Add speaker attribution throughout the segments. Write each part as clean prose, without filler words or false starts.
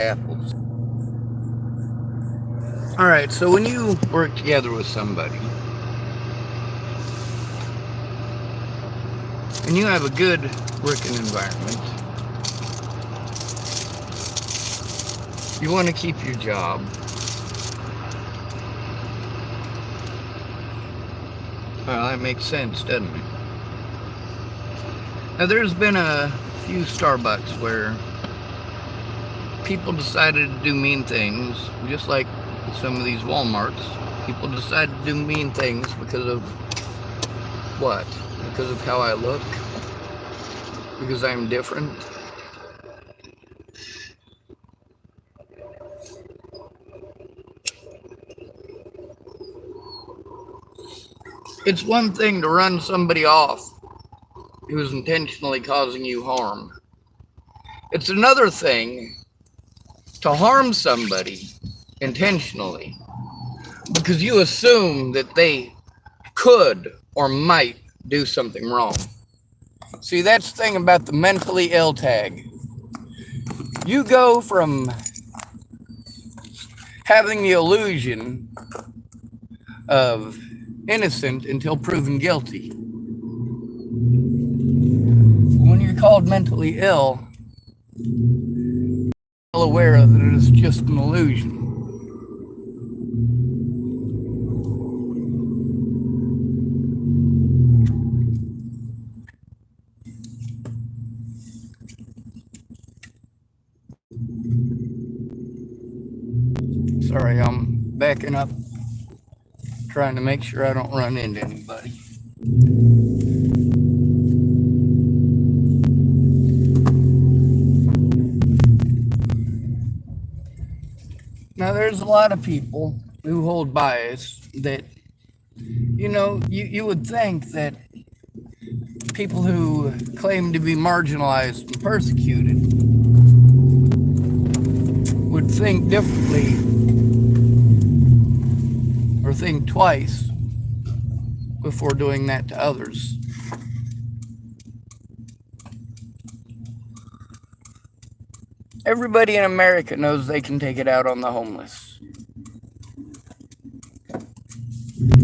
Speaker 1: apples. All right, so when you work together with somebody and you have a good working environment, you want to keep your job. Well, that makes sense, doesn't it? Now, there's been a few Starbucks where people decided to do mean things, just like some of these Walmarts. People decide to do mean things because of what? Because of how I look? Because I'm different? It's one thing to run somebody off who's intentionally causing you harm. It's another thing to harm somebody intentionally because you assume that they could or might do something wrong. See, that's the thing about the mentally ill tag. You go from having the illusion of innocent until proven guilty. When you're called mentally ill, you're well aware that it is just an illusion. Sorry, I'm backing up, trying to make sure I don't run into anybody. Now, there's a lot of people who hold bias that, you would think that people who claim to be marginalized and persecuted would think differently or think twice before doing that to others. Everybody in America knows they can take it out on the homeless.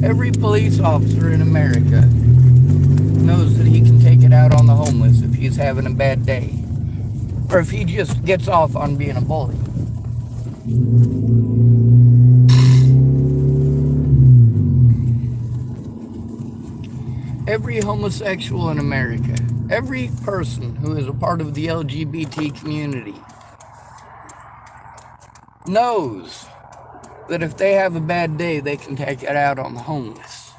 Speaker 1: Every police officer in America knows that he can take it out on the homeless if he's having a bad day, or if he just gets off on being a bully. Every homosexual in America, every person who is a part of the LGBT community knows that if they have a bad day, they can take it out on the homeless.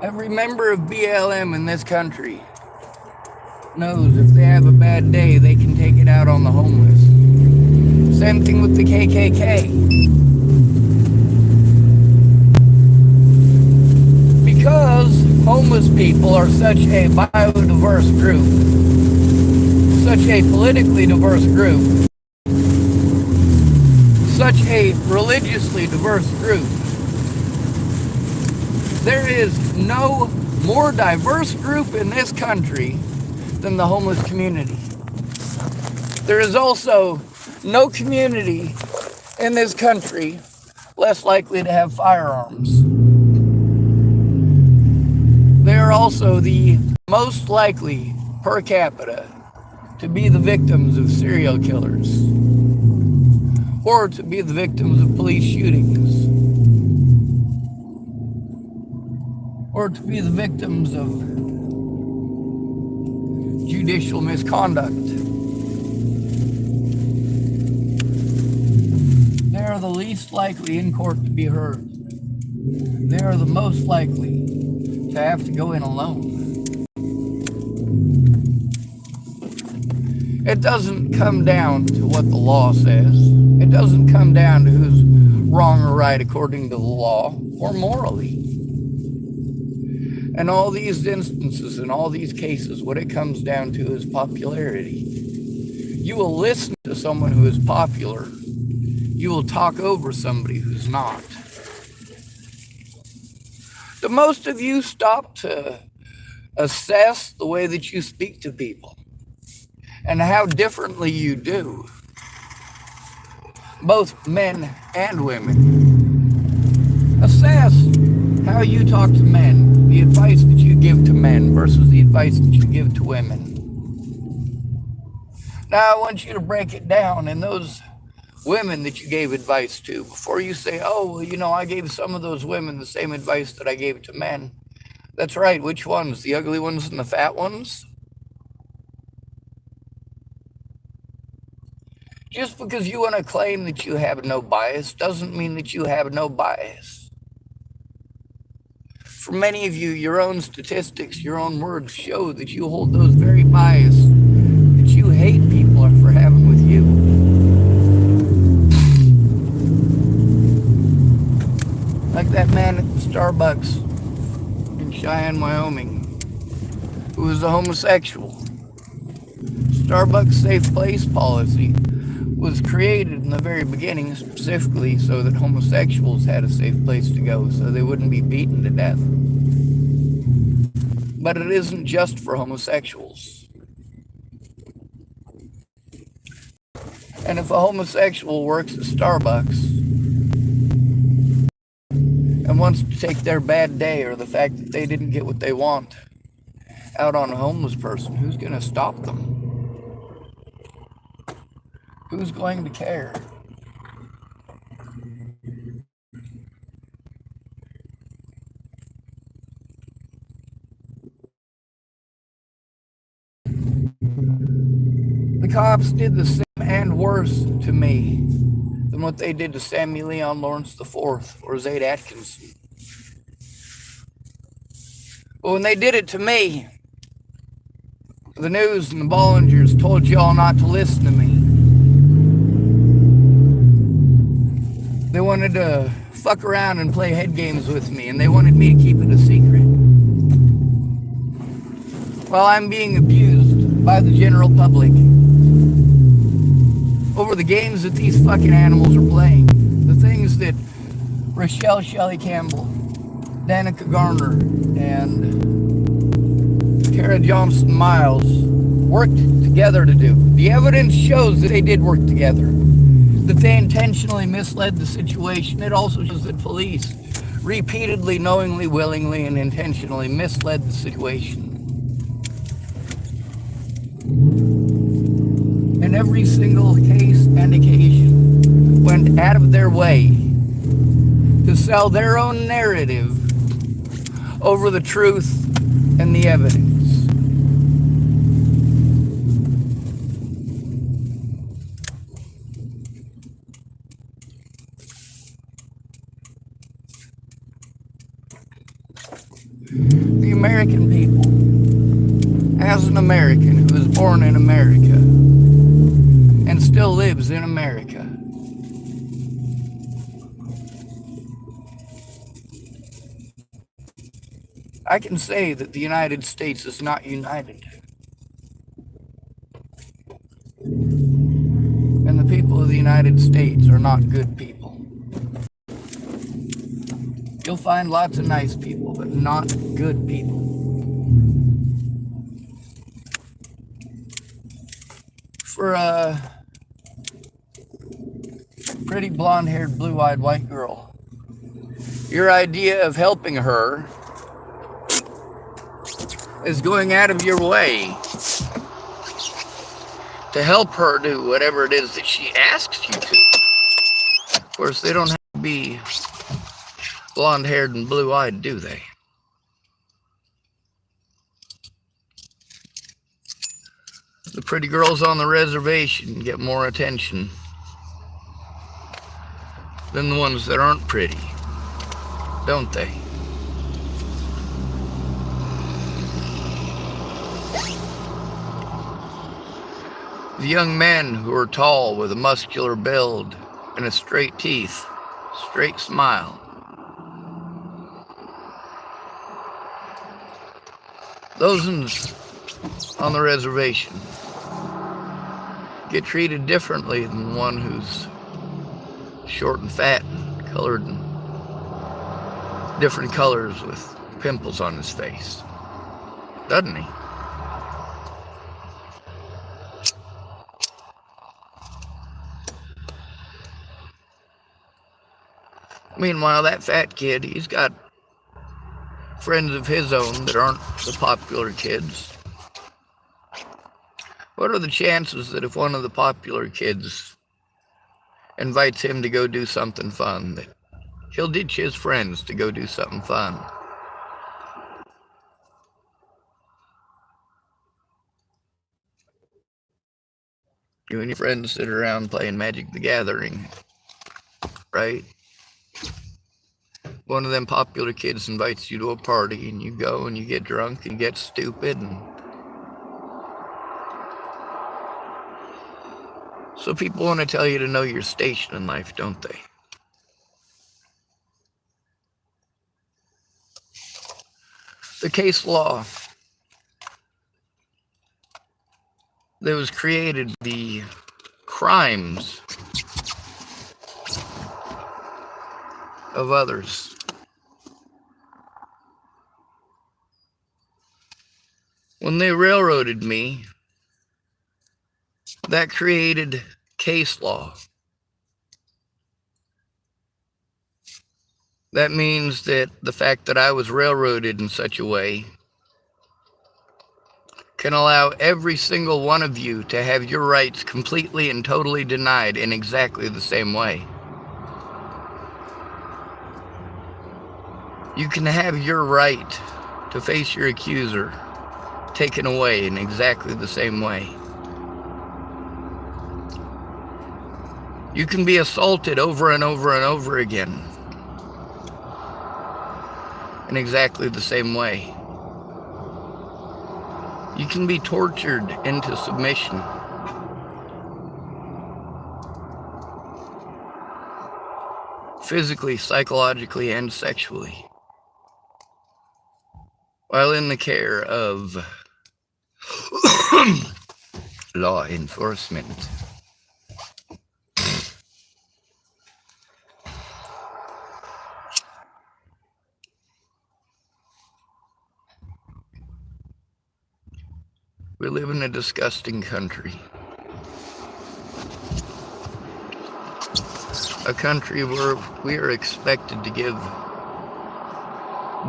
Speaker 1: Every member of BLM in this country knows if they have a bad day, they can take it out on the homeless. Same thing with the KKK. Because homeless people are such a biodiverse group, such a politically diverse group, such a religiously diverse group, there is no more diverse group in this country than the homeless community. There is also no community in this country less likely to have firearms. They are also the most likely per capita to be the victims of serial killers or to be the victims of police shootings or to be the victims of judicial misconduct. They are the least likely in court to be heard. They are the most likely to have to go in alone. It doesn't come down to what the law says. It doesn't come down to who's wrong or right according to the law or morally. In all these instances, in all these cases, what it comes down to is popularity. You will listen to someone who is popular. You will talk over somebody who's not. Do most of you stop to Assess the way that you speak to people and how differently you do, both men and women. Assess how you talk to men, the advice that you give to men versus the advice that you give to women. Now, I want you to break it down in those women that you gave advice to before you say, oh, well, I gave some of those women the same advice that I gave to men. That's right. Which ones? The ugly ones and the fat ones? Just because you want to claim that you have no bias doesn't mean that you have no bias. For many of you, your own statistics, your own words show that you hold those very bias that you hate people for having with you. Like that man at the Starbucks in Cheyenne, Wyoming, who was a homosexual. Starbucks safe place policy was created in the very beginning specifically so that homosexuals had a safe place to go so they wouldn't be beaten to death. But it isn't just for homosexuals. And if a homosexual works at Starbucks and wants to take their bad day or the fact that they didn't get what they want out on a homeless person, who's going to stop them? Who's going to care? The cops did the same and worse to me than what they did to Sammy Leon Lawrence IV or Zaid Atkinson. But when they did it to me, the news and the Bollingers told y'all not to listen to me. They wanted to fuck around and play head games with me, and they wanted me to keep it a secret. While I'm being abused by the general public over the games that these fucking animals are playing, the things that Rochelle Shelley Campbell, Danica Garner, and Kara Johnson Miles worked together to do. The evidence shows that they did work together, that they intentionally misled the situation. It also shows that police repeatedly, knowingly, willingly, and intentionally misled the situation. And every single case and occasion went out of their way to sell their own narrative over the truth and the evidence. The American people, as an American who was born in America and still lives in America, I can say that the United States is not united. And the people of the United States are not good people. You'll find lots of nice people, but not good people. For a pretty blonde-haired, blue-eyed white girl, your idea of helping her is going out of your way to help her do whatever it is that she asks you to. Of course, they don't have to be blonde-haired and blue-eyed, do they? The pretty girls on the reservation get more attention than the ones that aren't pretty, don't they? The young men who are tall with a muscular build and a straight teeth, straight smile. Those ones on the reservation get treated differently than one who's short and fat and colored in different colors with pimples on his face. doesn't he? Meanwhile, that fat kid, he's got friends of his own that aren't the popular kids. What are the chances that if one of the popular kids invites him to go do something fun, that he'll ditch his friends to go do something fun? You and your friends sit around playing Magic the Gathering, right? One of them popular kids invites you to a party, and you go and you get drunk and get stupid. And so people want to tell you to know your station in life, don't they? The case law that was created, the crimes of others. When they railroaded me, that created case law. That means that the fact that I was railroaded in such a way can allow every single one of you to have your rights completely and totally denied in exactly the same way. You can have your right to face your accuser taken away in exactly the same way. You can be assaulted over and over and over again in exactly the same way. You can be tortured into submission. Physically, psychologically, and sexually, while in the care of law enforcement. We live in a disgusting country. A country where we are expected to give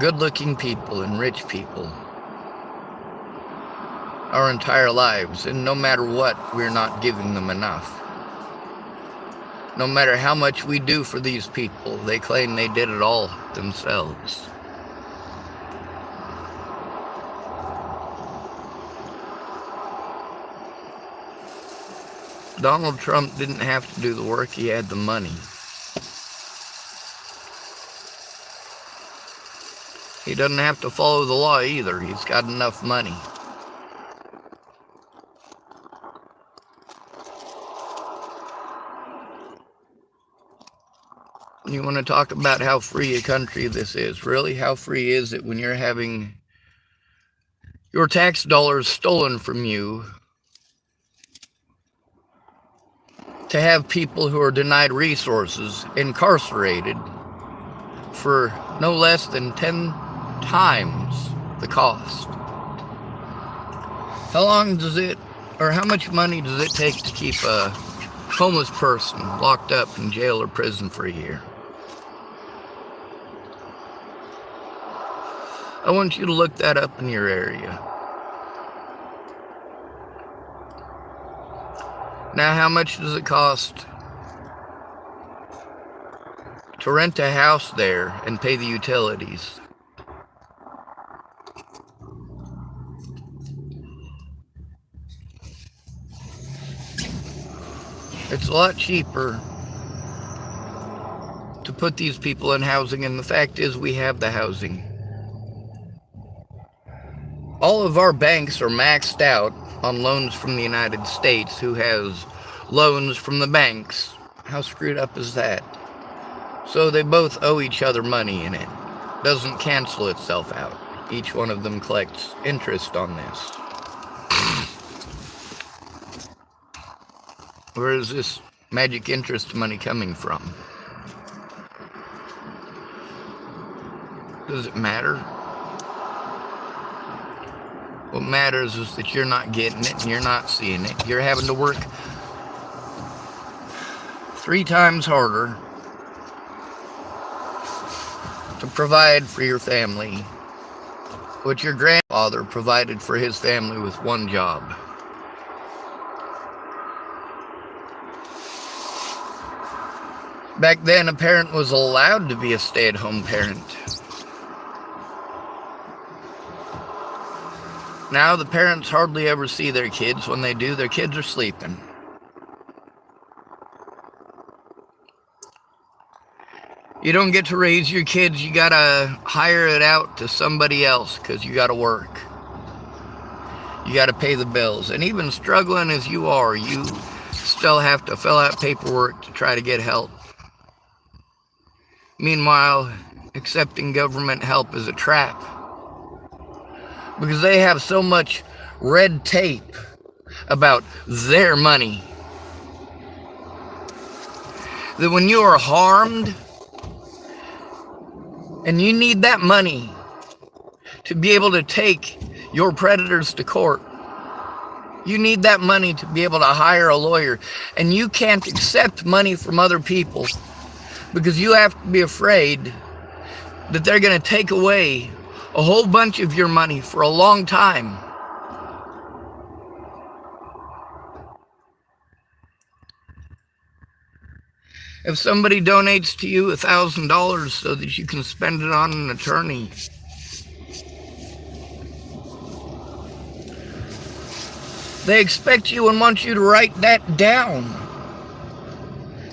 Speaker 1: good-looking people and rich people our entire lives, and no matter what, we're not giving them enough. No matter how much we do for these people, they claim they did it all themselves. Donald Trump didn't have to do the work, he had the money. He doesn't have to follow the law either, he's got enough money. You want to talk about how free a country this is? Really, how free is it when you're having your tax dollars stolen from you to have people who are denied resources incarcerated for no less than 10 times the cost? How long does it, or how much money does it take to keep a homeless person locked up in jail or prison for a year? I want you to look that up in your area. Now, how much does it cost to rent a house there and pay the utilities? It's a lot cheaper to put these people in housing, and the fact is we have the housing. All of our banks are maxed out on loans from the United States, who has loans from the banks. How screwed up is that? So they both owe each other money, and it doesn't cancel itself out. Each one of them collects interest on this. Where is this magic interest money coming from? Does it matter? What matters is that you're not getting it and you're not seeing it. You're having to work 3 times harder to provide for your family what your grandfather provided for his family with 1 job. Back then, a parent was allowed to be a stay-at-home parent. Now the parents hardly ever see their kids. When they do, their kids are sleeping. You don't get to raise your kids. You gotta hire it out to somebody else because you gotta work. You gotta pay the bills. And even struggling as you are, you still have to fill out paperwork to try to get help. Meanwhile, accepting government help is a trap because they have so much red tape about their money that when you are harmed and you need that money to be able to take your predators to court, you need that money to be able to hire a lawyer, and you can't accept money from other people because you have to be afraid that they're going to take away a whole bunch of your money for a long time. If somebody donates to you $1,000 so that you can spend it on an attorney, they expect you and want you to write that down,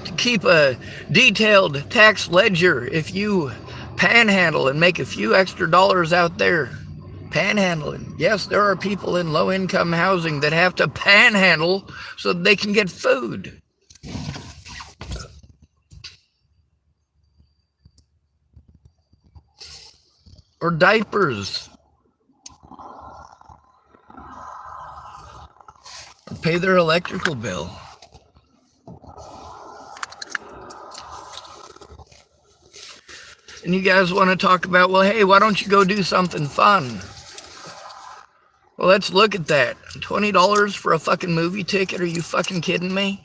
Speaker 1: to keep a detailed tax ledger if you panhandle and make a few extra dollars out there. Panhandling. Yes, there are people in low-income housing that have to panhandle so that they can get food. Or diapers. Or pay their electrical bill. And you guys want to talk about, well, hey, why don't you go do something fun? Well, let's look at that. $20 for a fucking movie ticket? Are you fucking kidding me?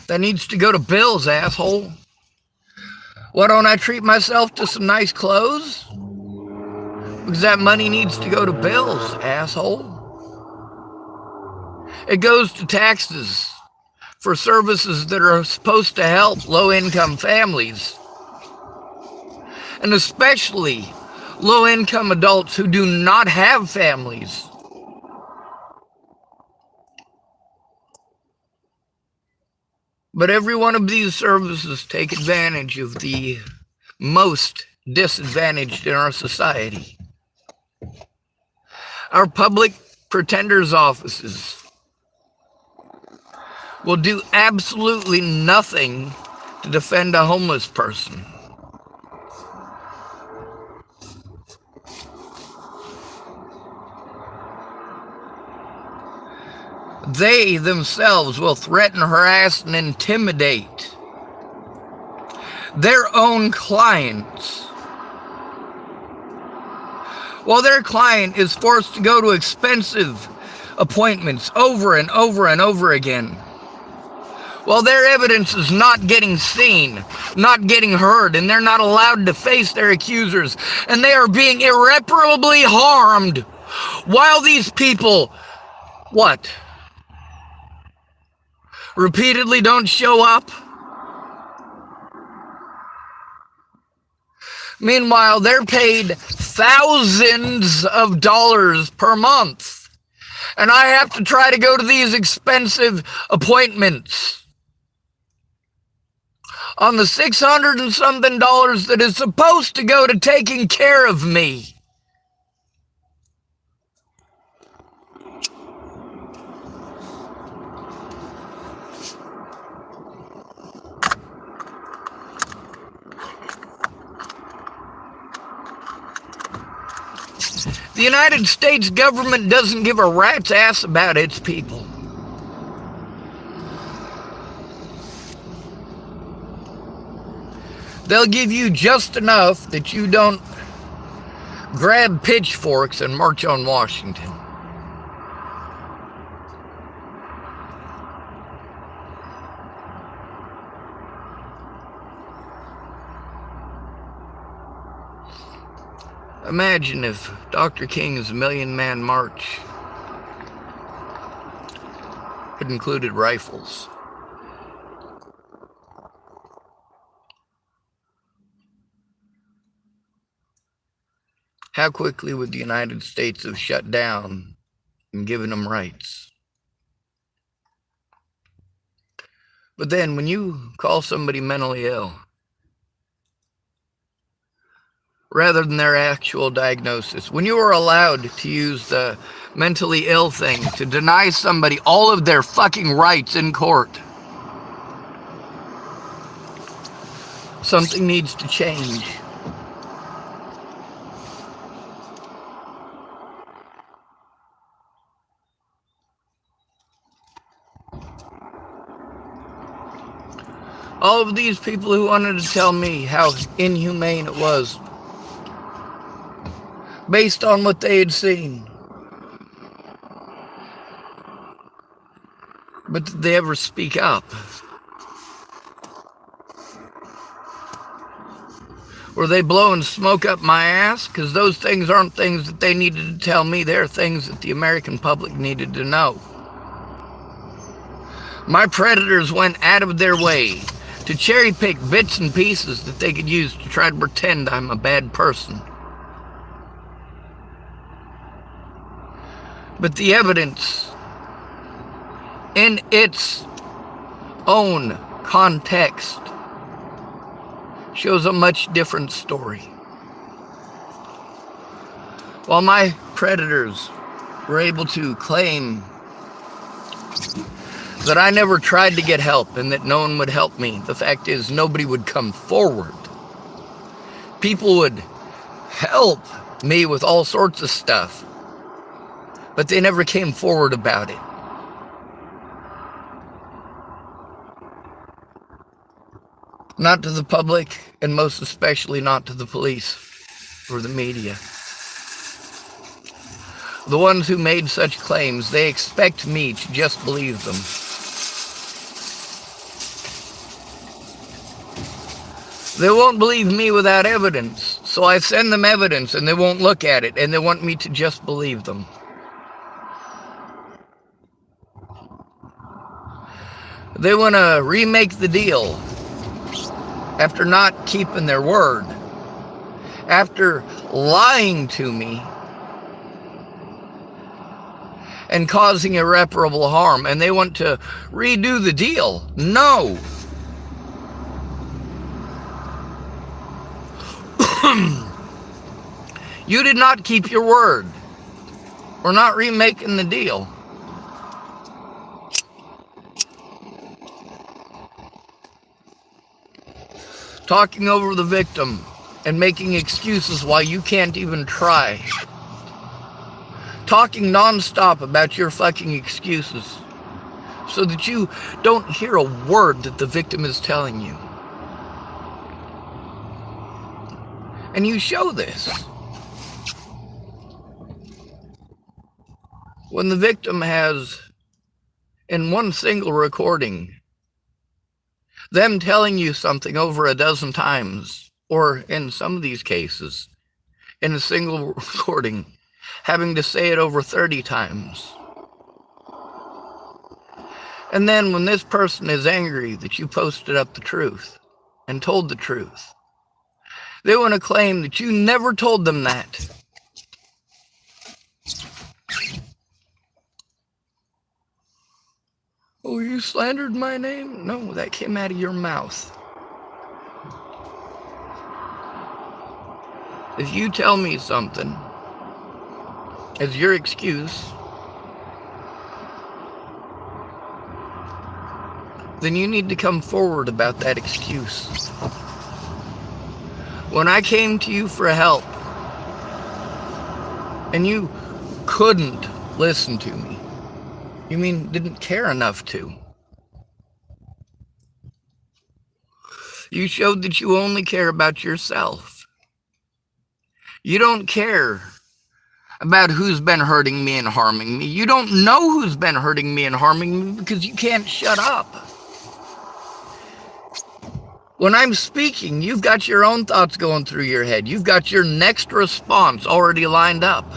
Speaker 1: That needs to go to bills, asshole. Why don't I treat myself to some nice clothes? Because that money needs to go to bills, asshole. It goes to taxes for services that are supposed to help low-income families, and especially low-income adults who do not have families. But every one of these services take advantage of the most disadvantaged in our society. Our public pretenders' offices will do absolutely nothing to defend a homeless person. They themselves will threaten, harass, and intimidate their own clients, while their client is forced to go to expensive appointments over and over and over again, while their evidence is not getting seen, not getting heard, and they're not allowed to face their accusers, and they are being irreparably harmed, while these people, what? Repeatedly don't show up? Meanwhile, they're paid thousands of dollars per month, and I have to try to go to these expensive appointments on the $600 and something that is supposed to go to taking care of me. The United States government doesn't give a rat's ass about its people. They'll give you just enough that you don't grab pitchforks and march on Washington. Imagine if Dr. King's Million-Man March had included rifles. How quickly would the United States have shut down and given them rights? But then when you call somebody mentally ill, rather than their actual diagnosis, when you are allowed to use the mentally ill thing to deny somebody all of their fucking rights in court, something needs to change. All of these people who wanted to tell me how inhumane it was, based on what they had seen. But did they ever speak up? Were they blowing smoke up my ass? Because those things aren't things that they needed to tell me. They're things that the American public needed to know. My predators went out of their way to cherry pick bits and pieces that they could use to try to pretend I'm a bad person. But the evidence, in its own context, shows a much different story. While my predators were able to claim that I never tried to get help and that no one would help me, the fact is nobody would come forward. People would help me with all sorts of stuff, but they never came forward about it. Not to the public, and most especially not to the police or the media. The ones who made such claims, they expect me to just believe them. They won't believe me without evidence, so I send them evidence and they won't look at it, and they want me to just believe them. They want to remake the deal after not keeping their word, after lying to me and causing irreparable harm, and they want to redo the deal. No. You did not keep your word. We're not remaking the deal. Talking over the victim and making excuses why you can't even try. Talking nonstop about your fucking excuses so that you don't hear a word that the victim is telling you. And you show this. When the victim has, in one single recording, them telling you something over a dozen times, or in some of these cases, in a single recording, having to say it over 30 times. And then when this person is angry that you posted up the truth and told the truth, they want to claim that you never told them that. Oh, you slandered my name? No, that came out of your mouth. If you tell me something as your excuse, then you need to come forward about that excuse. When I came to you for help, and you couldn't listen to me, you mean didn't care enough to. You showed that you only care about yourself. You don't care about who's been hurting me and harming me. You don't know who's been hurting me and harming me because you can't shut up. When I'm speaking, you've got your own thoughts going through your head. You've got your next response already lined up.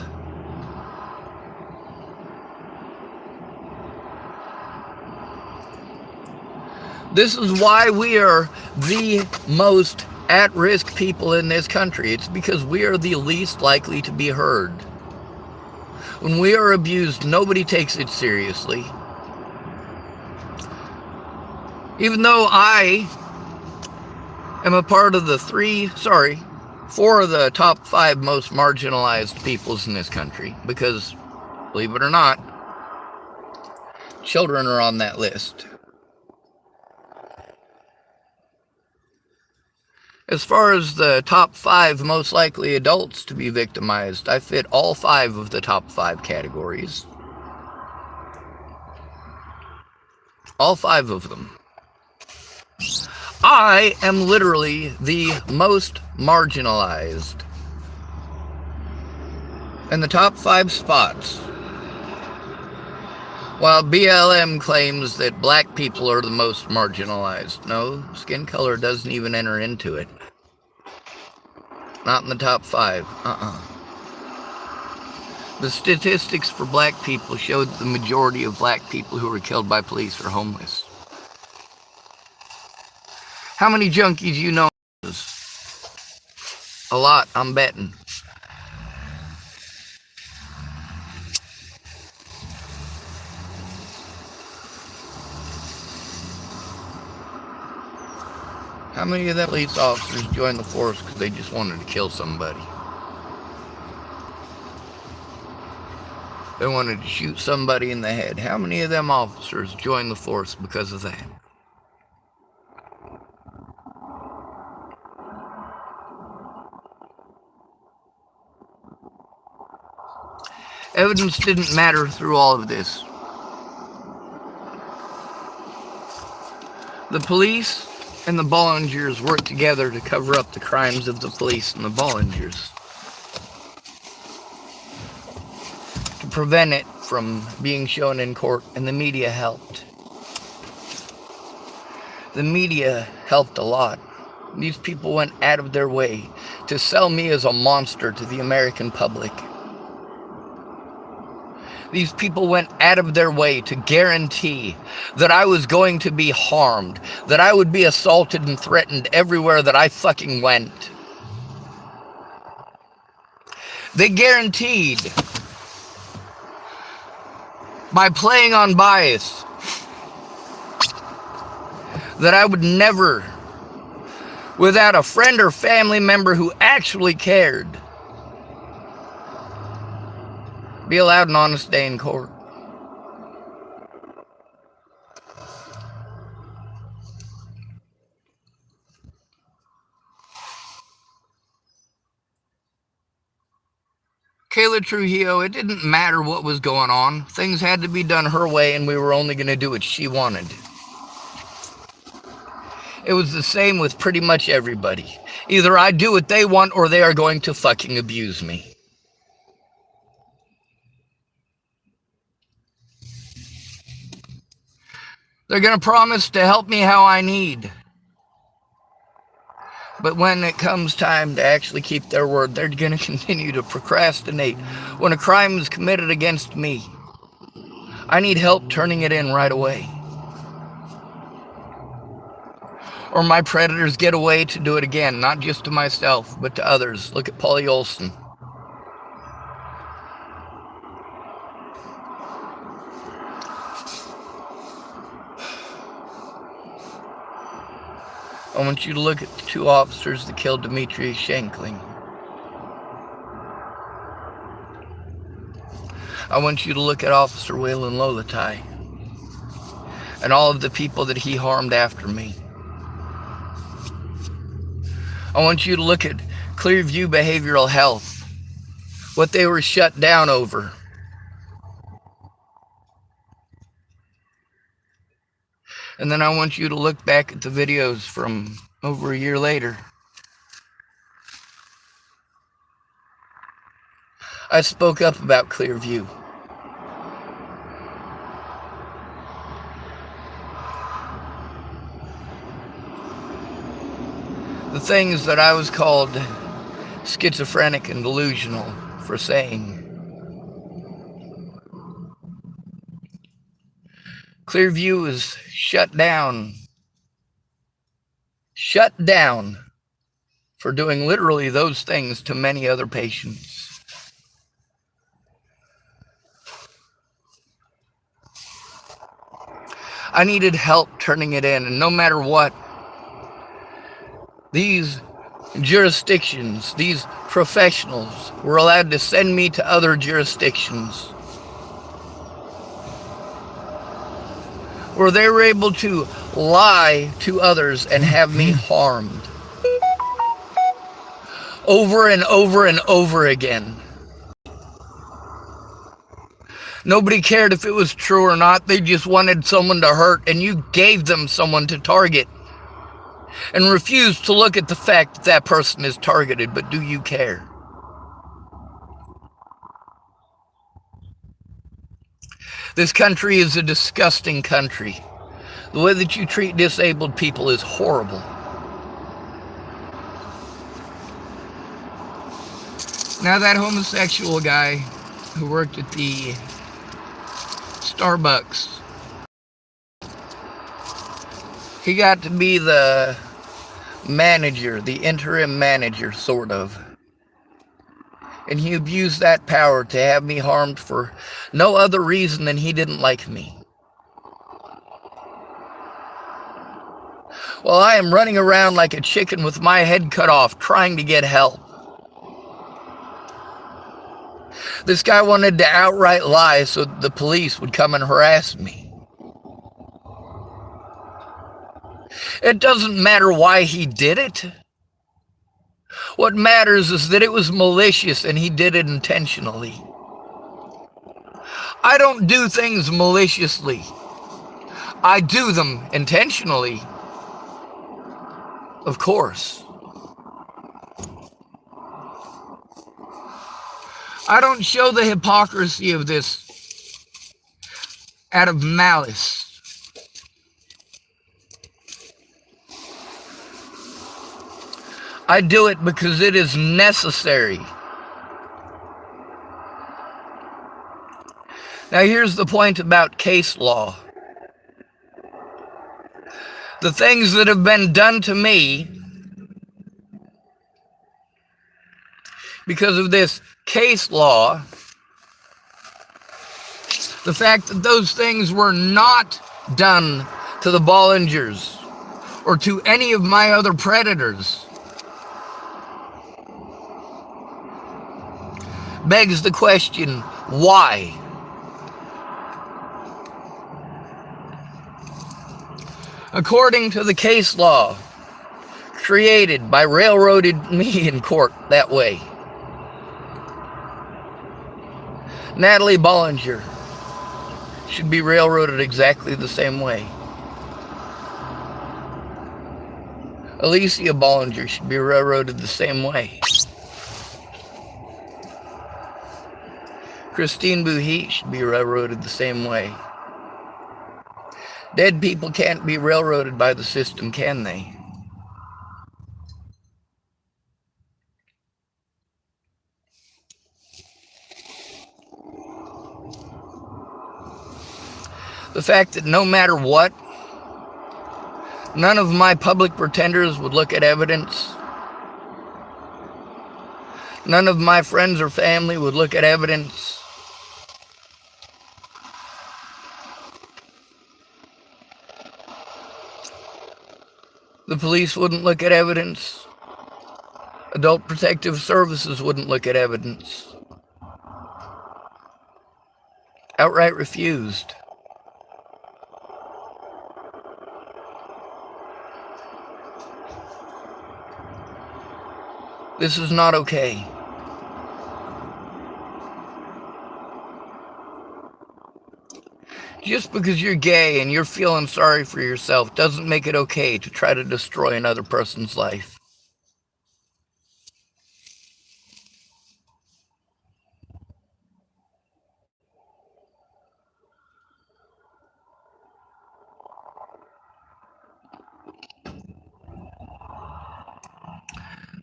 Speaker 1: This is why we are the most at-risk people in this country. It's because we are the least likely to be heard. When we are abused, nobody takes it seriously. Even though I am a part of the 4 of the top 5 most marginalized peoples in this country, because, believe it or not, children are on that list. As far as the top 5 most likely adults to be victimized, I fit all 5 of the top 5 categories. All 5 of them. I am literally the most marginalized. In the top 5 spots. While BLM claims that black people are the most marginalized. No, skin color doesn't even enter into it. Not in the top 5. The statistics for black people show that the majority of black people who are killed by police are homeless. How many junkies you know? A lot, I'm betting. How many of them police officers joined the force because they just wanted to kill somebody? They wanted to shoot somebody in the head. How many of them officers joined the force because of that? Evidence didn't matter through all of this. The police and the Bollingers worked together to cover up the crimes of the police and the Bollingers, to prevent it from being shown in court, and the media helped. The media helped a lot. These people went out of their way to sell me as a monster to the American public. These people went out of their way to guarantee that I was going to be harmed, that I would be assaulted and threatened everywhere that I fucking went. They guaranteed, by playing on bias, that I would never, without a friend or family member who actually cared, be allowed an honest day in court. Kayla Trujillo, it didn't matter what was going on. Things had to be done her way, and we were only going to do what she wanted. It was the same with pretty much everybody. Either I do what they want, or they are going to fucking abuse me. They're going to promise to help me how I need. But when it comes time to actually keep their word, they're going to continue to procrastinate. When a crime is committed against me, I need help turning it in right away. Or my predators get away to do it again, not just to myself, but to others. Look at Paulie Olson. I want you to look at the 2 officers that killed Demetrius Shankling. I want you to look at Officer Waylon Lolatai and all of the people that he harmed after me. I want you to look at Clearview Behavioral Health, what they were shut down over. And then I want you to look back at the videos from over a year later. I spoke up about Clearview. The things that I was called schizophrenic and delusional for saying. Clearview is shut down for doing literally those things to many other patients. I needed help turning it in, and no matter what, these jurisdictions, these professionals were allowed to send me to other jurisdictions where they were able to lie to others and have me harmed over and over and over again. Nobody cared if it was true or not. They just wanted someone to hurt, and you gave them someone to target and refused to look at the fact that that person is targeted. But do you care? This country is a disgusting country. The way that you treat disabled people is horrible. Now that homosexual guy who worked at the Starbucks, he got to be the manager, the interim manager, sort of. And he abused that power to have me harmed for no other reason than he didn't like me. Well, I am running around like a chicken with my head cut off, trying to get help. This guy wanted to outright lie so the police would come and harass me. It doesn't matter why he did it. What matters is that it was malicious and he did it intentionally. I don't do things maliciously. I do them intentionally. Of course. I don't show the hypocrisy of this out of malice. I do it because it is necessary. Now here's the point about case law. The things that have been done to me because of this case law, the fact that those things were not done to the Bollingers or to any of my other predators, begs the question, why? According to the case law created by railroaded me in court that way, Natalie Bollinger should be railroaded exactly the same way. Alicia Bollinger should be railroaded the same way. Christine Buhit should be railroaded the same way. Dead people can't be railroaded by the system, can they? The fact that no matter what, none of my public pretenders would look at evidence. None of my friends or family would look at evidence. The police wouldn't look at evidence. Adult Protective Services wouldn't look at evidence. Outright refused. This is not okay. Just because you're gay and you're feeling sorry for yourself doesn't make it okay to try to destroy another person's life.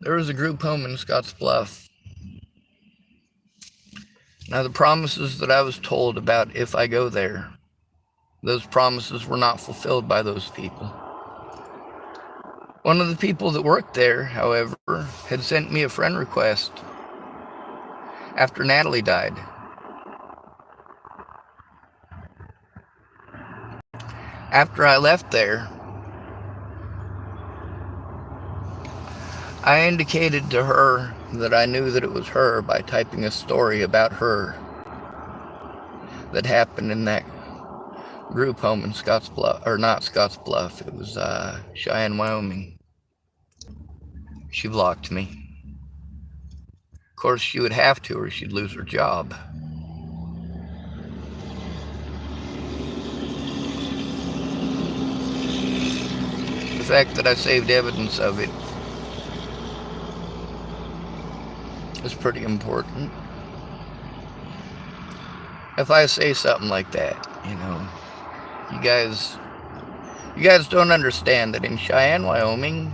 Speaker 1: There was a group home in Scottsbluff. Now, the promises that I was told about if I go there, those promises were not fulfilled by those people. One of the people that worked there, however, had sent me a friend request after Natalie died. After I left there, I indicated to her that I knew that it was her by typing a story about her that happened in that group home in Scottsbluff, or not Scottsbluff, it was Cheyenne, Wyoming. She blocked me. Of course, she would have to, or she'd lose her job. The fact that I saved evidence of it is pretty important. If I say something like that, you guys don't understand that in Cheyenne, Wyoming,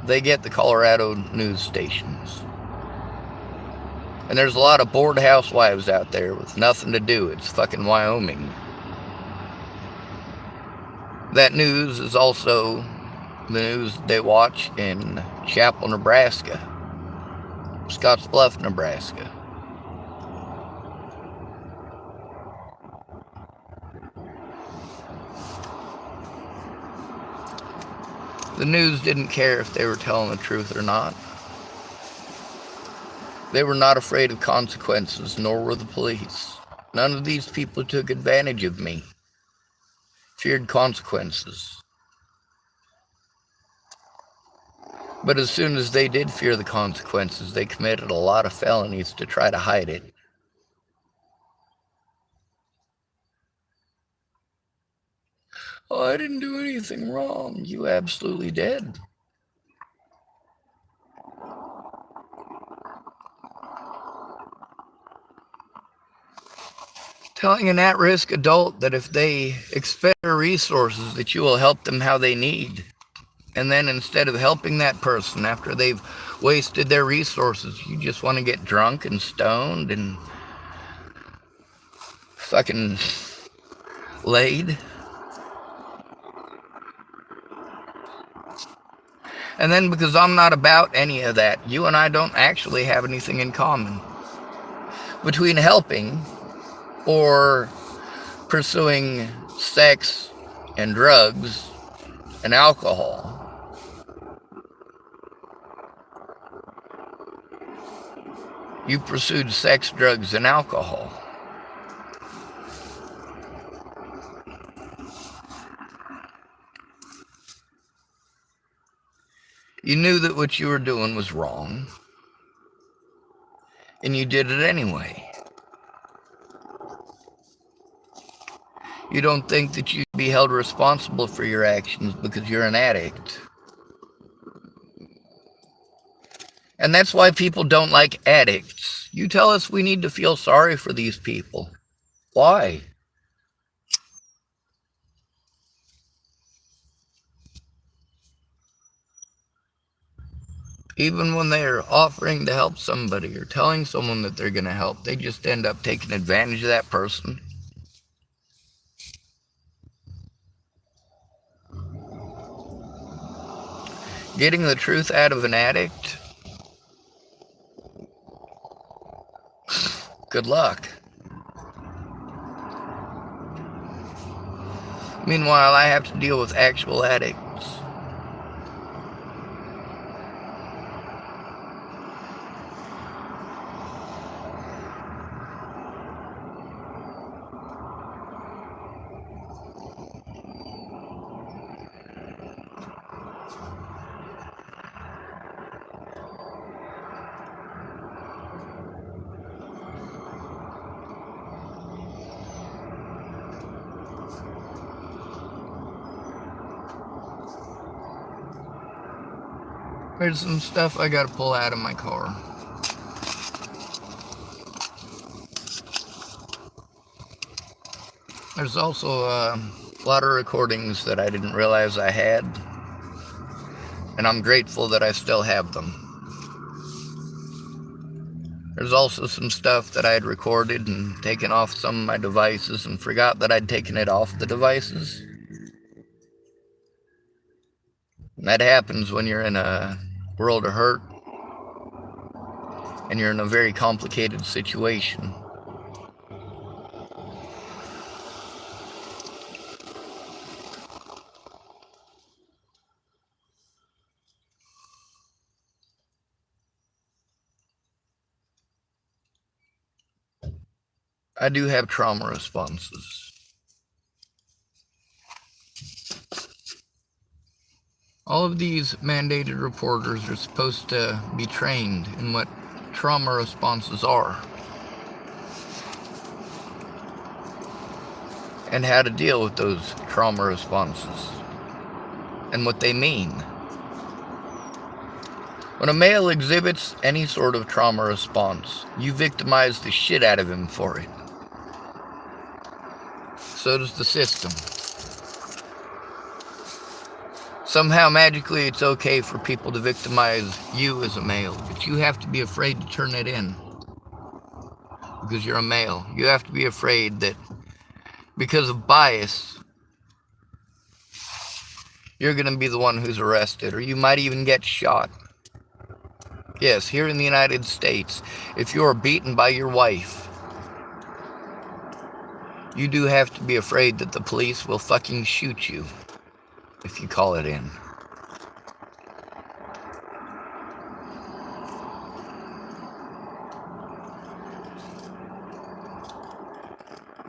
Speaker 1: they get the Colorado news stations. And there's a lot of bored housewives out there with nothing to do. It's fucking Wyoming. That news is also the news they watch in Chapel, Nebraska, Scottsbluff, Nebraska. The news didn't care if they were telling the truth or not. They were not afraid of consequences, nor were the police. None of these people took advantage of me, feared consequences. But as soon as they did fear the consequences, they committed a lot of felonies to try to hide it. Oh, I didn't do anything wrong. You absolutely did. Telling an at-risk adult that if they expend their resources that you will help them how they need. And then instead of helping that person after they've wasted their resources, you just want to get drunk and stoned and fucking laid. And then because I'm not about any of that, you and I don't actually have anything in common. Between helping or pursuing sex and drugs and alcohol. You pursued sex, drugs, and alcohol. You knew that what you were doing was wrong, and you did it anyway. You don't think that you'd be held responsible for your actions because you're an addict. And that's why people don't like addicts. You tell us we need to feel sorry for these people. Why? Even when they're offering to help somebody or telling someone that they're going to help, they just end up taking advantage of that person. Getting the truth out of an addict? Good luck. Meanwhile, I have to deal with actual addicts. There's some stuff I gotta pull out of my car. There's also a lot of recordings that I didn't realize I had, and I'm grateful that I still have them. There's also some stuff that I had recorded and taken off some of my devices and forgot that I'd taken it off the devices. And that happens when you're in a world of hurt and you're in a very complicated situation. I do have trauma responses. All of these mandated reporters are supposed to be trained in what trauma responses are and how to deal with those trauma responses and what they mean. When a male exhibits any sort of trauma response, you victimize the shit out of him for it. So does the system. Somehow, magically, it's okay for people to victimize you as a male, but you have to be afraid to turn it in. Because you're a male. You have to be afraid that because of bias, you're going to be the one who's arrested, or you might even get shot. Yes, here in the United States, if you're beaten by your wife, you do have to be afraid that the police will fucking shoot you if you call it in.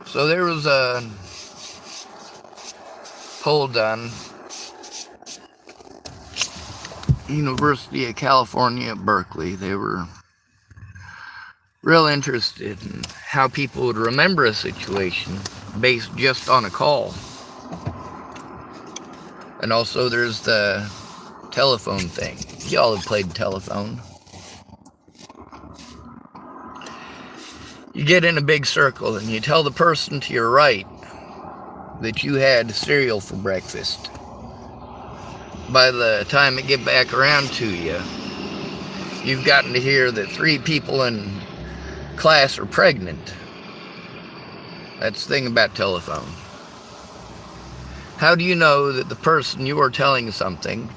Speaker 1: So there was a poll done, University of California at Berkeley. They were real interested in how people would remember a situation based just on a call. And also there's the telephone thing. Y'all have played telephone. You get in a big circle and you tell the person to your right that you had cereal for breakfast. By the time it get back around to you, you've gotten to hear that 3 people in class are pregnant. That's the thing about telephone. How do you know that the person you are telling something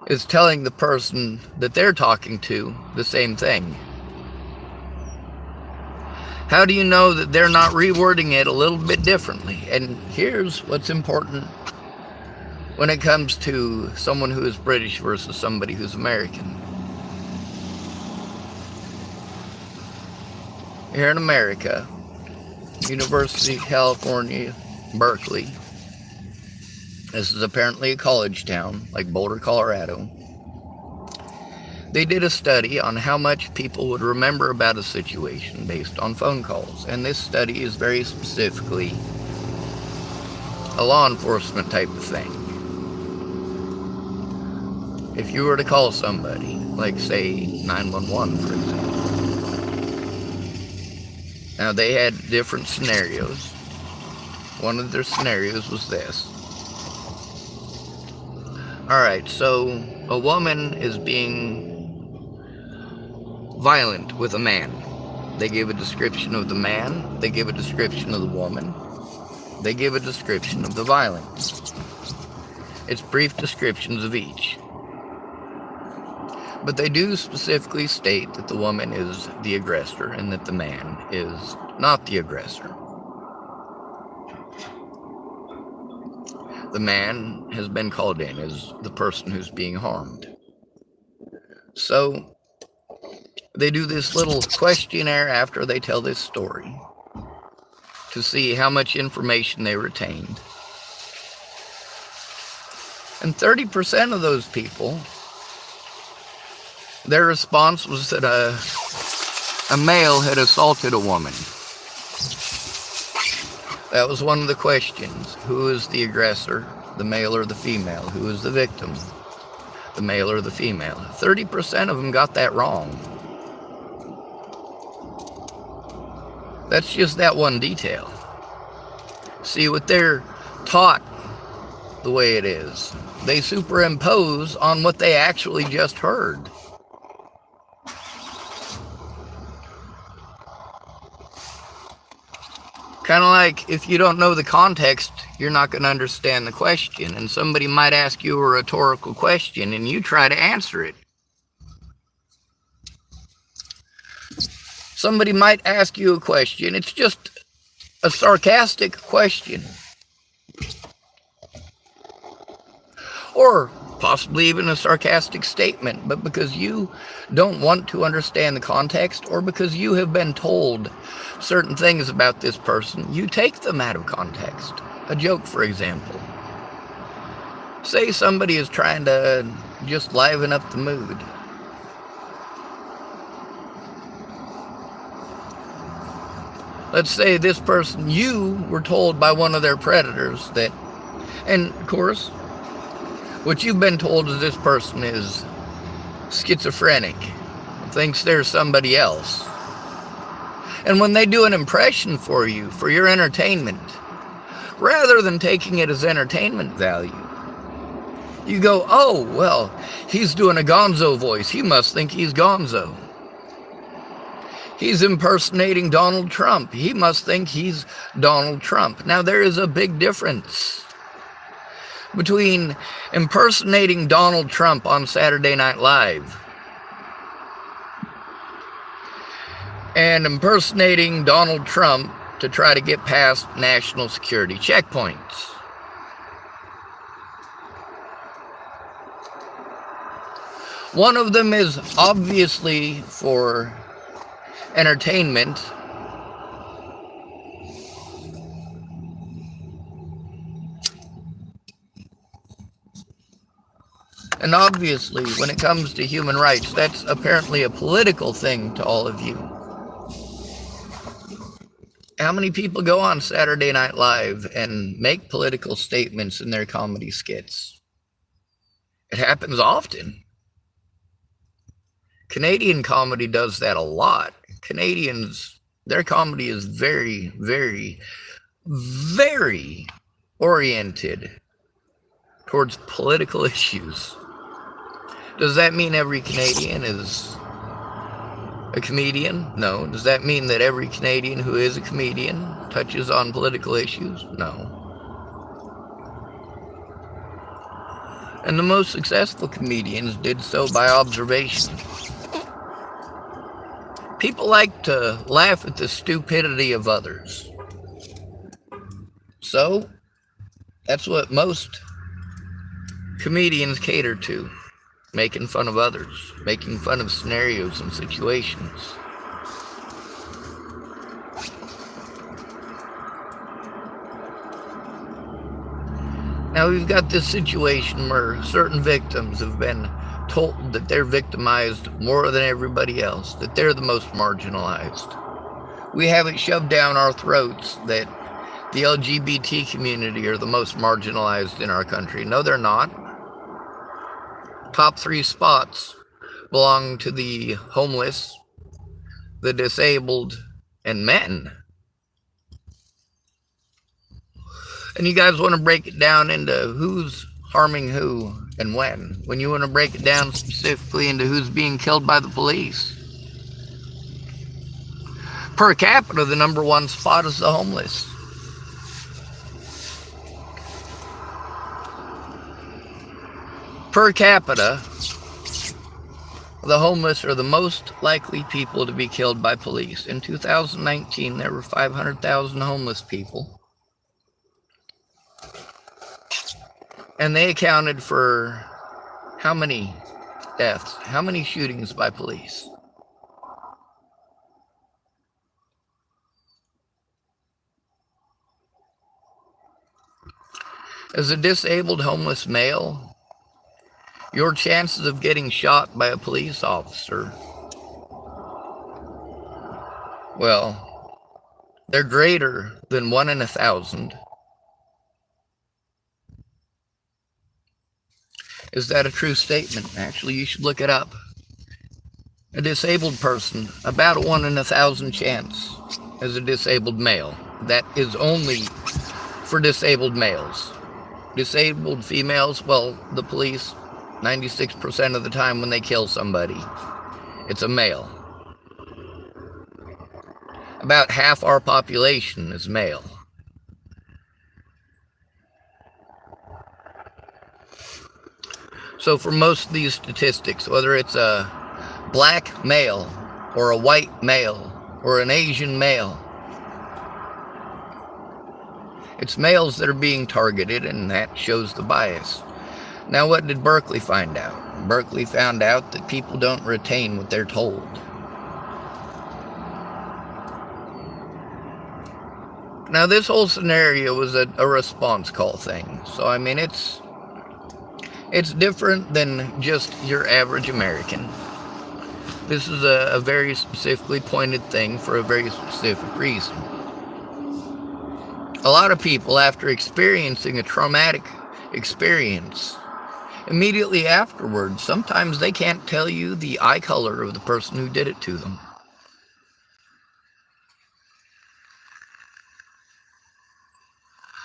Speaker 1: is telling the person that they're talking to the same thing? How do you know that they're not rewording it a little bit differently? And here's what's important when it comes to someone who is British versus somebody who's American. Here in America, University of California, Berkeley. This is apparently a college town, like Boulder, Colorado. They did a study on how much people would remember about a situation based on phone calls. And this study is very specifically a law enforcement type of thing. If you were to call somebody, like say 911 for example. Now they had different scenarios. One of their scenarios was this. Alright, so a woman is being violent with a man. They give a description of the man, they give a description of the woman, they give a description of the violence. It's brief descriptions of each. But they do specifically state that the woman is the aggressor and that the man is not the aggressor. The man has been called in as the person who's being harmed. So they do this little questionnaire after they tell this story to see how much information they retained. And 30% of those people, their response was that a male had assaulted a woman. That was one of the questions. Who is the aggressor, the male or the female? Who is the victim, the male or the female? 30% of them got that wrong. That's just that one detail. See, what they're taught the way it is, they superimpose on what they actually just heard. Kind of like if you don't know the context, you're not going to understand the question. And somebody might ask you a rhetorical question and you try to answer it. Somebody might ask you a question. It's just a sarcastic question. Or possibly even a sarcastic statement. But because you don't want to understand the context, or because you have been told certain things about this person, you take them out of context. A joke, for example. Say somebody is trying to just liven up the mood. Let's say this person, you were told by one of their predators that, and of course, what you've been told is this person is schizophrenic, thinks there's somebody else. And when they do an impression for you, for your entertainment, rather than taking it as entertainment value, you go, oh, well, he's doing a gonzo voice. He must think he's gonzo. He's impersonating Donald Trump. He must think he's Donald Trump. Now, there is a big difference between impersonating Donald Trump on Saturday Night Live and impersonating Donald Trump to try to get past national security checkpoints. One of them is obviously for entertainment, and obviously when it comes to human rights, that's apparently a political thing to all of you. How many people go on Saturday Night Live and make political statements in their comedy skits? It happens often. Canadian comedy does that a lot. Canadians, their comedy is very, very, very oriented towards political issues. Does that mean every Canadian is a comedian? No. Does that mean that every Canadian who is a comedian touches on political issues? No. And the most successful comedians did so by observation. People like to laugh at the stupidity of others. So, that's what most comedians cater to. Making fun of others. Making fun of scenarios and situations. Now we've got this situation where certain victims have been told that they're victimized more than everybody else, that they're the most marginalized. We have it shoved down our throats that the LGBT community are the most marginalized in our country. No, they're not. Top 3 spots belong to the homeless, the disabled, and men. And you guys want to break it down into who's harming who and when you want to break it down specifically into who's being killed by the police. Per capita, the number 1 spot is the homeless. Per capita, the homeless are the most likely people to be killed by police. In 2019, there were 500,000 homeless people. And they accounted for how many deaths, how many shootings by police? As a disabled homeless male, your chances of getting shot by a police officer, well, they're greater than 1 in 1,000. Is that a true statement? Actually, you should look it up. A disabled person, about a 1 in 1,000 chance as a disabled male. That is only for disabled males. Disabled females, well, the police, 96% of the time when they kill somebody, it's a male. About half our population is male. So for most of these statistics, whether it's a black male or a white male or an Asian male, it's males that are being targeted, and that shows the bias. Now, what did Berkeley find out? Berkeley found out that people don't retain what they're told. Now, this whole scenario was a response call thing. So, I mean, it's different than just your average American. This is a very specifically pointed thing for a very specific reason. A lot of people, after experiencing a traumatic experience, immediately afterwards, sometimes they can't tell you the eye color of the person who did it to them.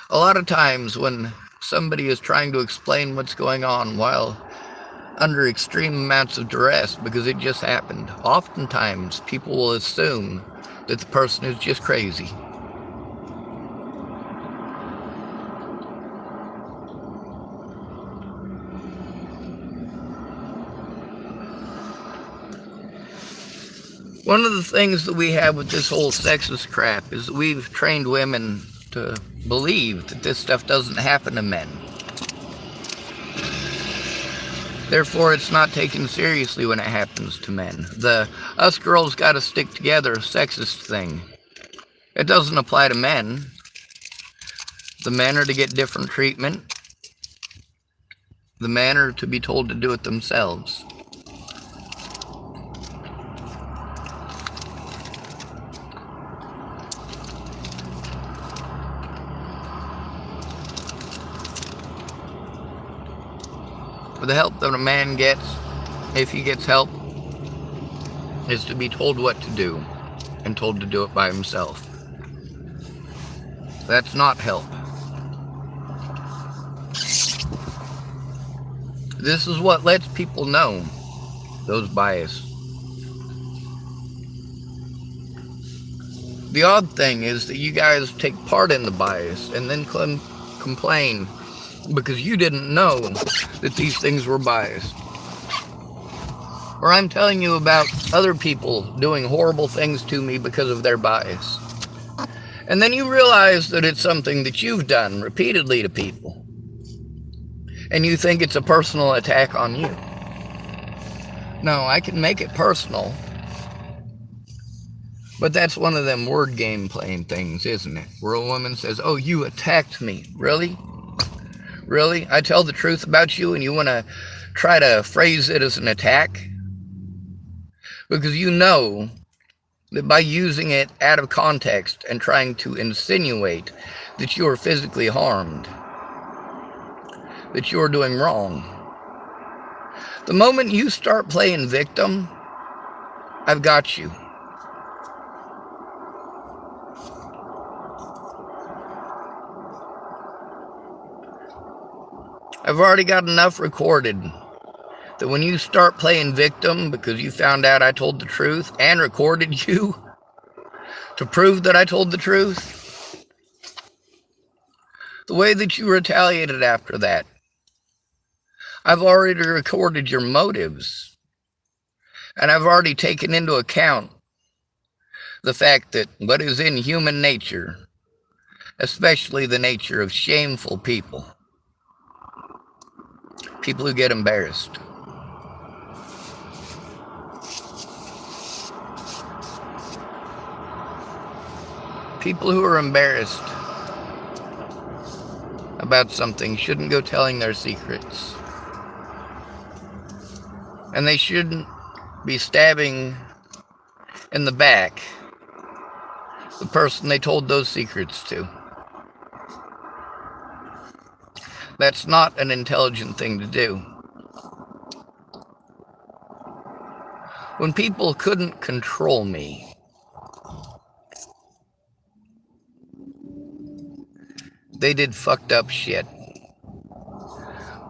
Speaker 1: A lot of times when somebody is trying to explain what's going on while under extreme amounts of duress because it just happened, oftentimes people will assume that the person is just crazy. One of the things that we have with this whole sexist crap is that we've trained women to believe that this stuff doesn't happen to men. Therefore, it's not taken seriously when it happens to men. The us girls gotta stick together sexist thing. It doesn't apply to men. The men are to get different treatment. The men are to be told to do it themselves. The help that a man gets, if he gets help, is to be told what to do and told to do it by himself. That's not help. This is what lets people know those bias. The odd thing is that you guys take part in the bias and then complain because you didn't know that these things were biased. Or I'm telling you about other people doing horrible things to me because of their bias. And then you realize that it's something that you've done repeatedly to people. And you think it's a personal attack on you. No, I can make it personal. But that's one of them word game playing things, isn't it? Where a woman says, "Oh, you attacked me." Really? Really? I tell the truth about you and you want to try to phrase it as an attack? Because you know that by using it out of context and trying to insinuate that you are physically harmed, that you're doing wrong. The moment you start playing victim, I've got you. I've already got enough recorded that when you start playing victim because you found out I told the truth and recorded you to prove that I told the truth, the way that you retaliated after that, I've already recorded your motives, and I've already taken into account the fact that what is in human nature, especially the nature of shameful people who get embarrassed. People who are embarrassed about something shouldn't go telling their secrets. And they shouldn't be stabbing in the back the person they told those secrets to. That's not an intelligent thing to do. When people couldn't control me, they did fucked up shit.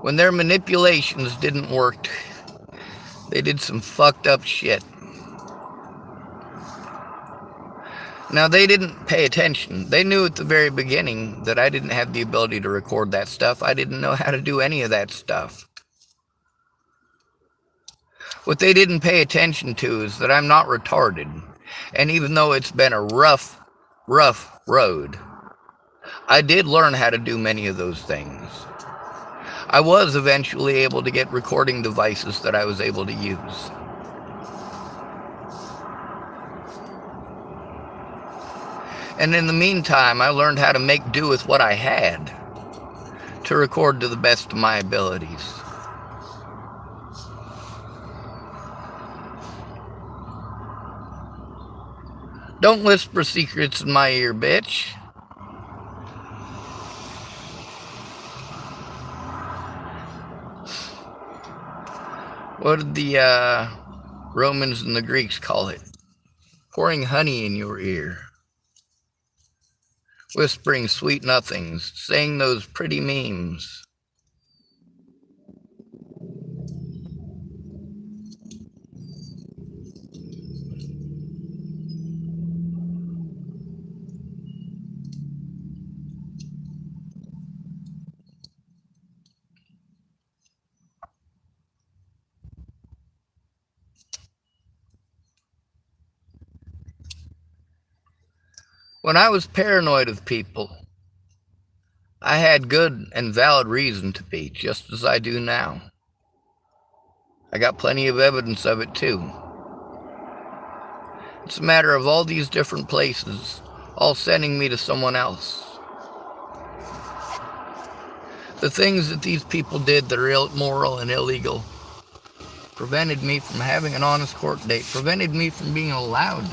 Speaker 1: When their manipulations didn't work, they did some fucked up shit. Now, they didn't pay attention. They knew at the very beginning that I didn't have the ability to record that stuff. I didn't know how to do any of that stuff. What they didn't pay attention to is that I'm not retarded. And even though it's been a rough road, I did learn how to do many of those things. I was eventually able to get recording devices that I was able to use. And in the meantime, I learned how to make do with what I had to record to the best of my abilities. Don't whisper secrets in my ear, bitch. What did the Romans and the Greeks call it? Pouring honey in your ear. Whispering sweet nothings. Saying those pretty memes. When I was paranoid of people, I had good and valid reason to be, just as I do now. I got plenty of evidence of it too. It's a matter of all these different places, all sending me to someone else. The things that these people did that are immoral and illegal prevented me from having an honest court date, prevented me from being allowed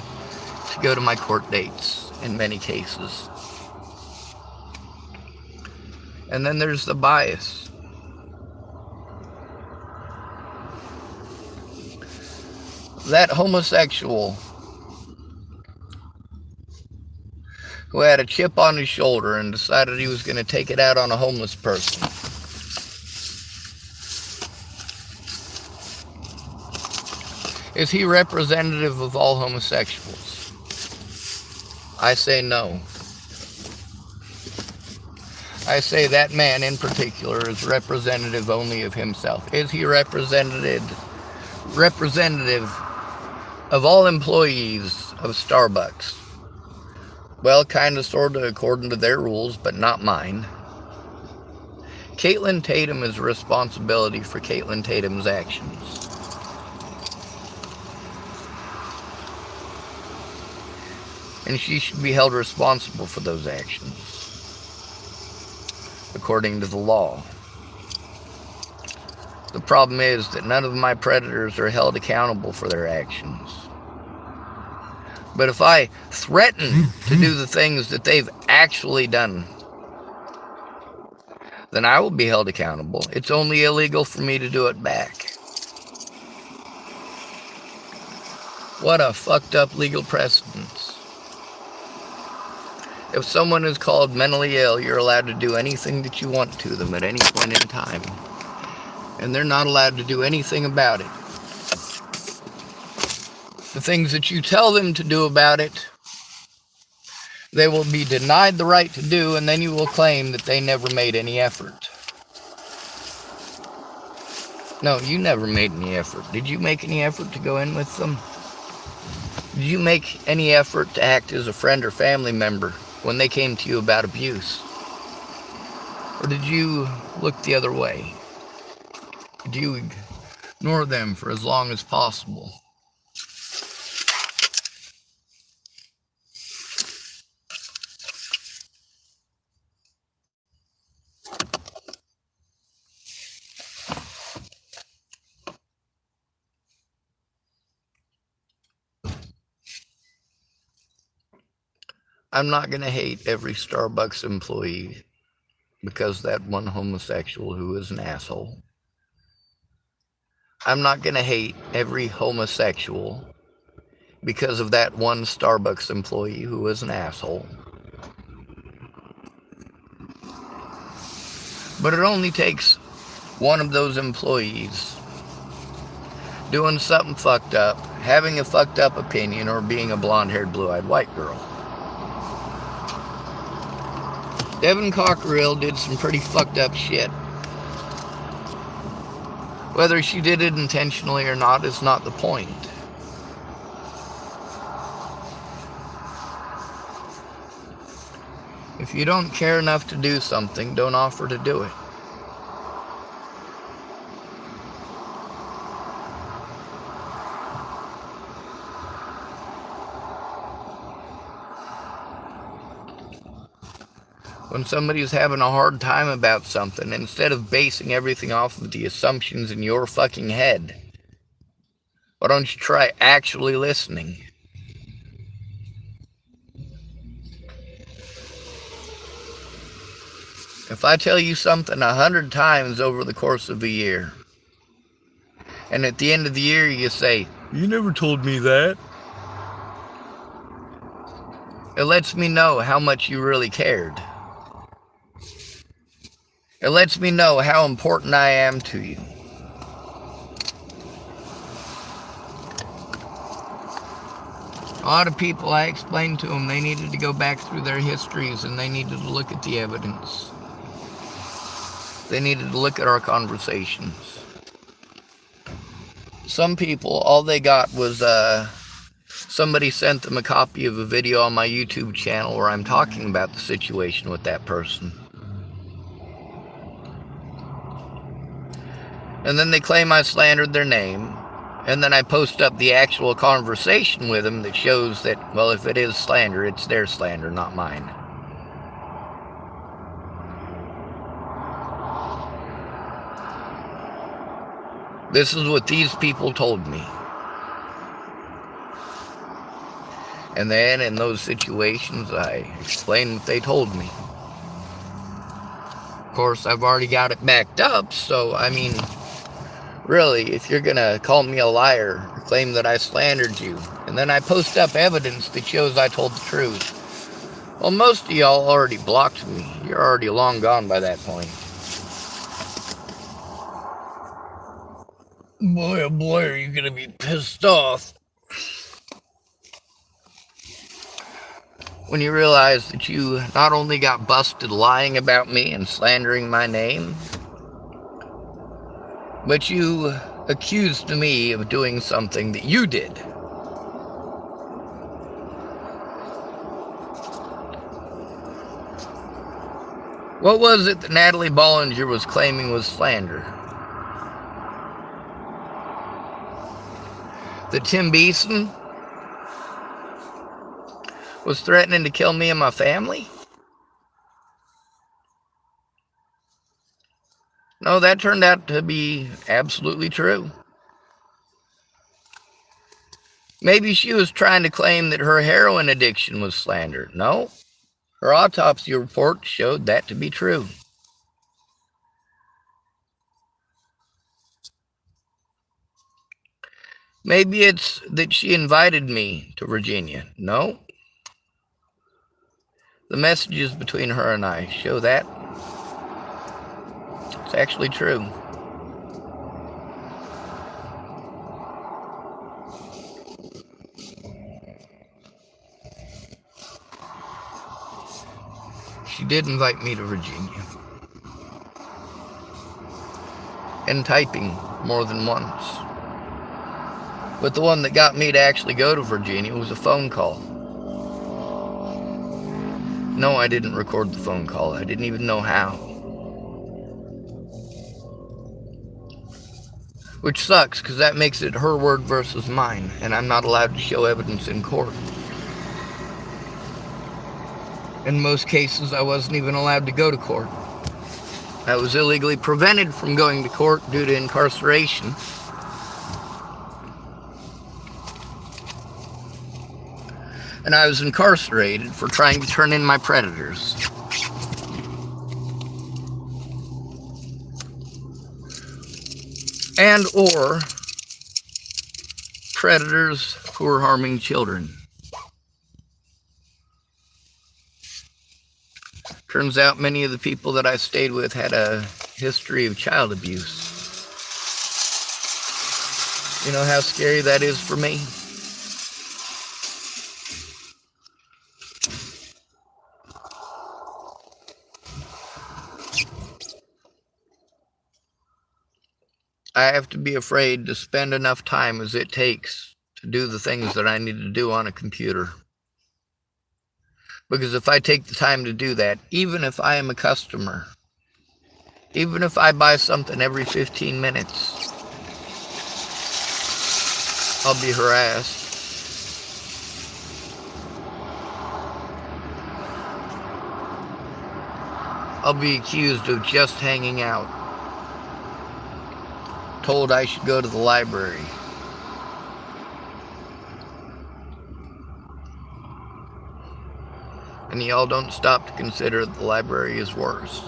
Speaker 1: to go to my court dates in many cases. And then there's the bias. That homosexual who had a chip on his shoulder and decided he was going to take it out on a homeless person. Is he representative of all homosexuals? I say no. I say that man in particular is representative only of himself. Is he representative of all employees of Starbucks? Well, kind of, sort of, according to their rules, but not mine. Caitlin Tatum is responsibility for Caitlin Tatum's actions. And she should be held responsible for those actions, according to the law. The problem is that none of my predators are held accountable for their actions. But if I threaten to do the things that they've actually done, then I will be held accountable. It's only illegal for me to do it back. What a fucked up legal precedence. If someone is called mentally ill, you're allowed to do anything that you want to them at any point in time. And they're not allowed to do anything about it. The things that you tell them to do about it, they will be denied the right to do, and then you will claim that they never made any effort. No, you never made any effort. Did you make any effort to go in with them? Did you make any effort to act as a friend or family member when they came to you about abuse? Or did you look the other way? Did you ignore them for as long as possible? I'm not going to hate every Starbucks employee because that one homosexual who is an asshole. I'm not going to hate every homosexual because of that one Starbucks employee who is an asshole. But it only takes one of those employees doing something fucked up, having a fucked up opinion, or being a blonde-haired, blue-eyed white girl. Devin Cockerill did some pretty fucked up shit. Whether she did it intentionally or not is not the point. If you don't care enough to do something, don't offer to do it. When somebody's having a hard time about something, instead of basing everything off of the assumptions in your fucking head, why don't you try actually listening? If I tell you something 100 times over the course of a year, and at the end of the year you say, "You never told me that," it lets me know how much you really cared. It lets me know how important I am to you. A lot of people, I explained to them they needed to go back through their histories and they needed to look at the evidence. They needed to look at our conversations. Some people, all they got was somebody sent them a copy of a video on my YouTube channel where I'm talking about the situation with that person. And then they claim I slandered their name. And then I post up the actual conversation with them that shows that, well, if it is slander, it's their slander, not mine. This is what these people told me. And then in those situations, I explained what they told me. Of course, I've already got it backed up, so, I mean, really, if you're gonna call me a liar, or claim that I slandered you, and then I post up evidence that shows I told the truth, well, most of y'all already blocked me. You're already long gone by that point. Boy, oh boy, are you gonna be pissed off when you realize that you not only got busted lying about me and slandering my name, but you accused me of doing something that you did. What was it that Natalie Bollinger was claiming was slander? That Tim Beeson was threatening to kill me and my family? No, that turned out to be absolutely true. Maybe she was trying to claim that her heroin addiction was slander. No, her autopsy report showed that to be true. Maybe it's that she invited me to Virginia. No. The messages between her and I show that. It's actually true. She did invite me to Virginia. And typing more than once. But the one that got me to actually go to Virginia was a phone call. No, I didn't record the phone call. I didn't even know how. Which sucks, because that makes it her word versus mine, and I'm not allowed to show evidence in court. In most cases, I wasn't even allowed to go to court. I was illegally prevented from going to court due to incarceration. And I was incarcerated for trying to turn in my predators. And or predators who were harming children. Turns out many of the people that I stayed with had a history of child abuse. You know how scary that is for me? I have to be afraid to spend enough time as it takes to do the things that I need to do on a computer. Because if I take the time to do that, even if I am a customer, even if I buy something every 15 minutes, I'll be harassed. I'll be accused of just hanging out. Told I should go to the library. And y'all don't stop to consider that the library is worse.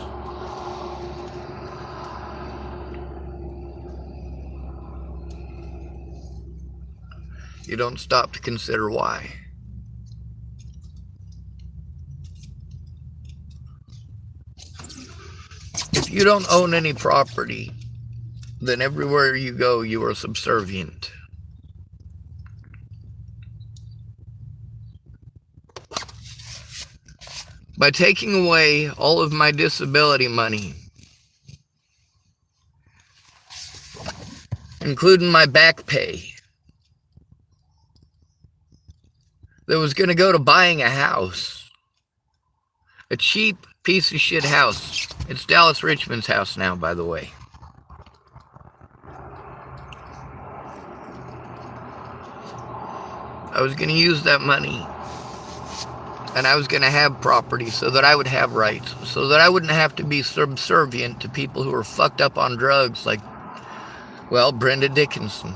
Speaker 1: You don't stop to consider why. If you don't own any property, then everywhere you go, you are subservient. By taking away all of my disability money, including my back pay, that was going to go to buying a house, a cheap piece of shit house. It's Dallas Richmond's house now, by the way. I was going to use that money, and I was going to have property so that I would have rights, so that I wouldn't have to be subservient to people who are fucked up on drugs like, well, Brenda Dickinson.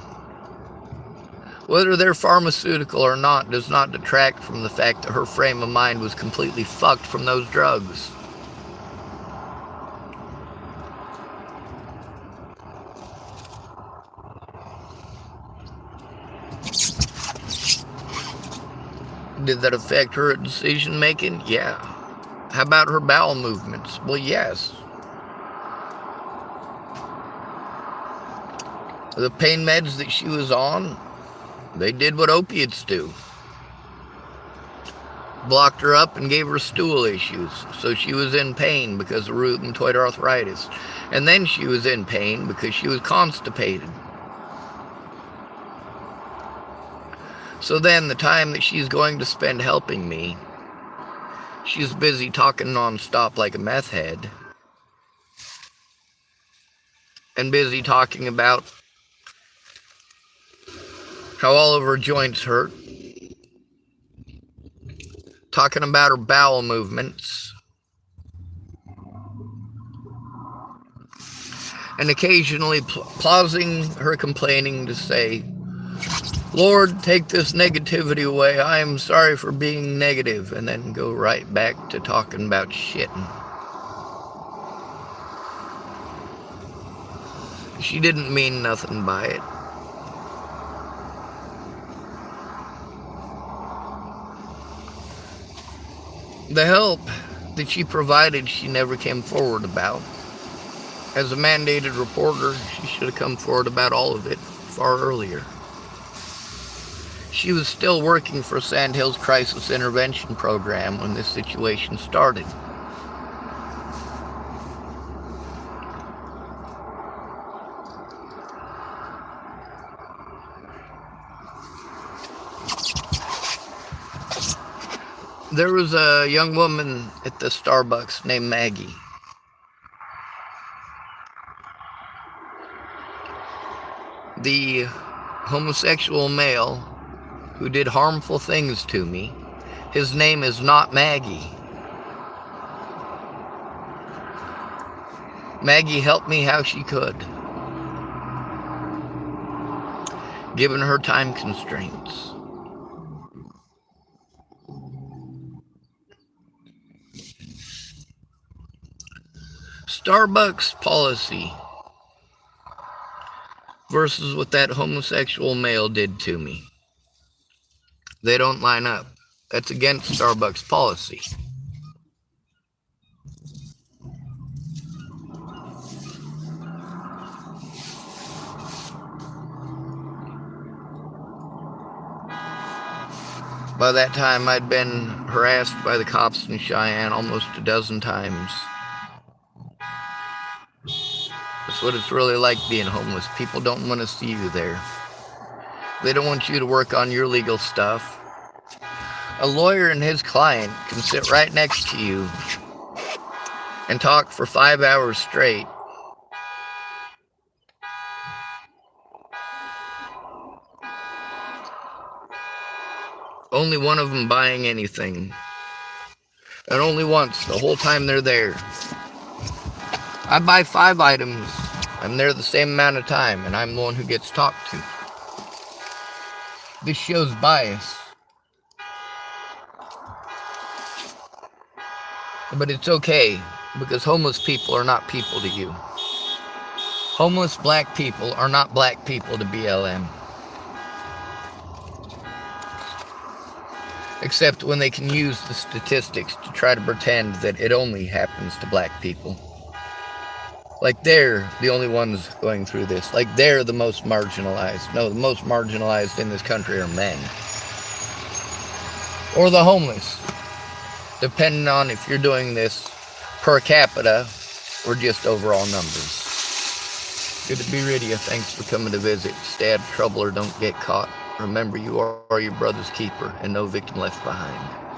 Speaker 1: Whether they're pharmaceutical or not does not detract from the fact that her frame of mind was completely fucked from those drugs. Did that affect her decision making? Yeah. How about her bowel movements? Well, yes. The pain meds that she was on, they did what opiates do. Blocked her up and gave her stool issues. So she was in pain because of rheumatoid arthritis. And then she was in pain because she was constipated. So then the time that she's going to spend helping me, she's busy talking nonstop like a meth head. And busy talking about how all of her joints hurt. Talking about her bowel movements. And occasionally pausing her complaining to say, Lord, take this negativity away. I am sorry for being negative. And then go right back to talking about shitting. She didn't mean nothing by it. The help that she provided, she never came forward about. As a mandated reporter, she should have come forward about all of it far earlier. She was still working for Sandhills Crisis Intervention Program when this situation started. There was a young woman at the Starbucks named Maggie. The homosexual male who did harmful things to me, his name is not Maggie. Maggie helped me how she could, given her time constraints. Starbucks policy versus what that homosexual male did to me. They don't line up. That's against Starbucks policy. By that time, I'd been harassed by the cops in Cheyenne almost a dozen times. That's what it's really like being homeless. People don't want to see you there. They don't want you to work on your legal stuff. A lawyer and his client can sit right next to you and talk for 5 hours straight. Only one of them buying anything. And only once, the whole time they're there. I buy 5 items. I'm there the same amount of time, and I'm the one who gets talked to. This shows bias. But it's okay, because homeless people are not people to you. Homeless black people are not black people to BLM. Except when they can use the statistics to try to pretend that it only happens to black people. Like they're the only ones going through this. Like they're the most marginalized. No, the most marginalized in this country are men. Or the homeless. Depending on if you're doing this per capita or just overall numbers. Good to be rid of you. Thanks for coming to visit. Stay out of trouble or don't get caught. Remember, you are your brother's keeper and no victim left behind.